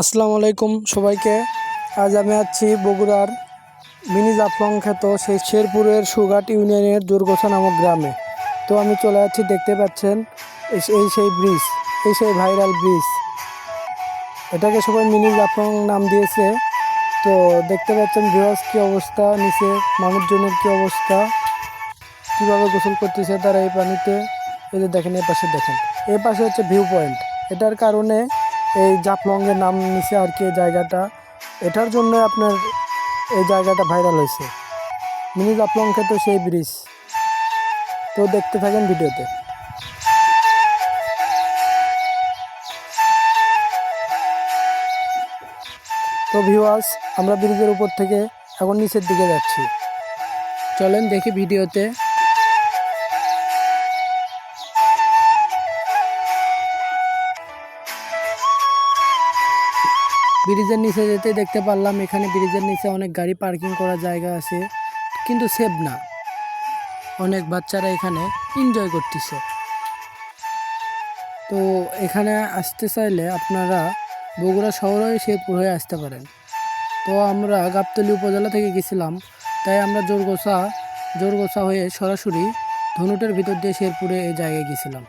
আসসালামু আলাইকুম সবাইকে। আজ আমি আছি বগুড়ার মিনি জাফলং খ্যাত সেই শেরপুরের সুঘাট ইউনিয়নের দুর্গোছা নামক গ্রামে। তো আমি চলে যাচ্ছি, দেখতে পাচ্ছেন এই সেই ব্রিজ, এই সেই ভাইরাল ব্রিজ। এটাকে সবাই মিনি জাফলং নাম দিয়েছে। তো দেখতে পাচ্ছেন ভিউয়ার্স কি অবস্থা, নিচে মানুষজনের কি অবস্থা, কীভাবে গোসল করতেছে তারা এই পানিতে। এই যে দেখেন, এই পাশে দেখেন, এই পাশে হচ্ছে ভিউ পয়েন্ট। এটার কারণে এই জাফলংয়ের নাম নিচে আর কি এই জায়গাটা। এটার জন্য আপনার এই জায়গাটা ভাইরাল হয়েছে, মিনি জাফলং খেতে সেই ব্রিজ। তো দেখতে থাকেন ভিডিওতে। তো ভিউয়ার্স, আমরা ব্রিজের উপর থেকে এখন নিচের দিকে যাচ্ছি, চলেন দেখি ভিডিওতে। ব্রিজের নিচে যেতে দেখতে পারলাম এখানে ব্রিজের নিচে অনেক গাড়ি পার্কিং করার জায়গা আছে, কিন্তু সেফ না। অনেক বাচ্চারা এখানে এনজয় করতেছে। তো এখানে আসতে চাইলে আপনারা বগুড়া শহর হয়ে শেরপুর হয়ে আসতে পারেন। তো আমরা গাবতলী উপজেলা থেকে গেছিলাম, তাই আমরা জোরগোছা হয়ে সরাসরি ধনুটের ভিতর দিয়ে শেরপুরে এই জায়গায় গেছিলাম।